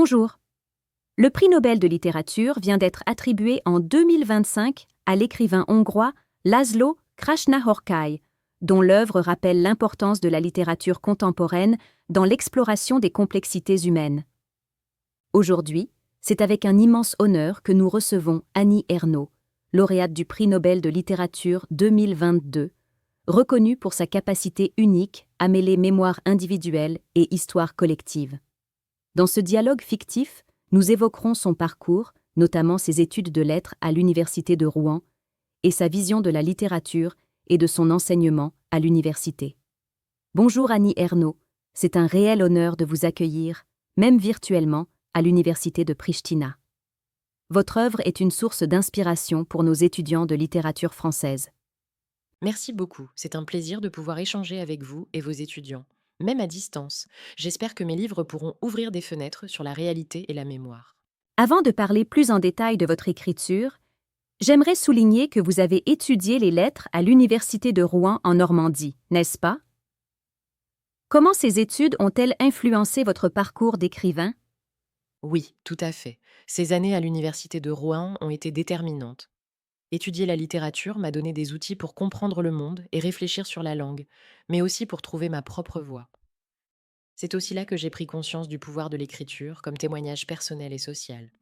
Bonjour. Le prix Nobel de littérature vient d'être attribué en 2025 à l'écrivain hongrois László Krasznahorkai, dont l'œuvre rappelle l'importance de la littérature contemporaine dans l'exploration des complexités humaines. Aujourd'hui, c'est avec un immense honneur que nous recevons Annie Ernaux, lauréate du prix Nobel de littérature 2022, reconnue pour sa capacité unique à mêler mémoire individuelle et histoire collective. Dans ce dialogue fictif, nous évoquerons son parcours, notamment ses études de lettres à l'Université de Rouen, et sa vision de la littérature et de son enseignement à l'université. Bonjour Annie Ernaux, c'est un réel honneur de vous accueillir, même virtuellement, à l'Université de Pristina. Votre œuvre est une source d'inspiration pour nos étudiants de littérature française. Merci beaucoup, c'est un plaisir de pouvoir échanger avec vous et vos étudiants, même à distance. J'espère que mes livres pourront ouvrir des fenêtres sur la réalité et la mémoire. Avant de parler plus en détail de votre écriture, j'aimerais souligner que vous avez étudié les lettres à l'Université de Rouen en Normandie, n'est-ce pas? Comment ces études ont-elles influencé votre parcours d'écrivain? Oui, tout à fait. Ces années à l'université de Rouen ont été déterminantes. Étudier la littérature m'a donné des outils pour comprendre le monde et réfléchir sur la langue, mais aussi pour trouver ma propre voix. C'est aussi là que j'ai pris conscience du pouvoir de l'écriture comme témoignage personnel et social.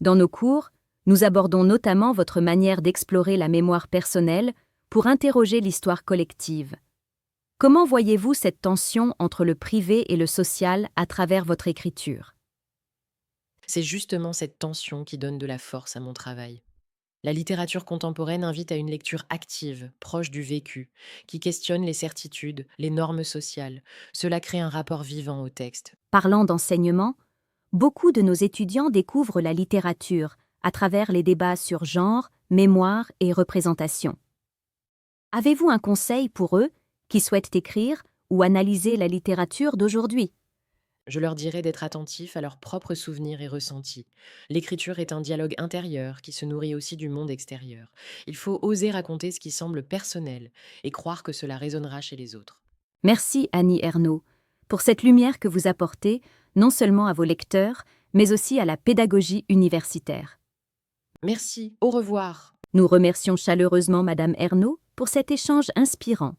Dans nos cours, nous abordons notamment votre manière d'explorer la mémoire personnelle pour interroger l'histoire collective. Comment voyez-vous cette tension entre le privé et le social à travers votre écriture? C'est justement cette tension qui donne de la force à mon travail. La littérature contemporaine invite à une lecture active, proche du vécu, qui questionne les certitudes, les normes sociales. Cela crée un rapport vivant au texte. Parlant d'enseignement, beaucoup de nos étudiants découvrent la littérature à travers les débats sur genre, mémoire et représentation. Avez-vous un conseil pour eux qui souhaitent écrire ou analyser la littérature d'aujourd'hui? Je leur dirais d'être attentifs à leurs propres souvenirs et ressentis. L'écriture est un dialogue intérieur qui se nourrit aussi du monde extérieur. Il faut oser raconter ce qui semble personnel et croire que cela résonnera chez les autres. Merci Annie Ernaux pour cette lumière que vous apportez non seulement à vos lecteurs, mais aussi à la pédagogie universitaire. Merci, au revoir. Nous remercions chaleureusement Madame Ernaux pour cet échange inspirant,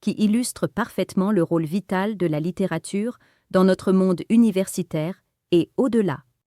qui illustre parfaitement le rôle vital de la littérature dans notre monde universitaire et au-delà.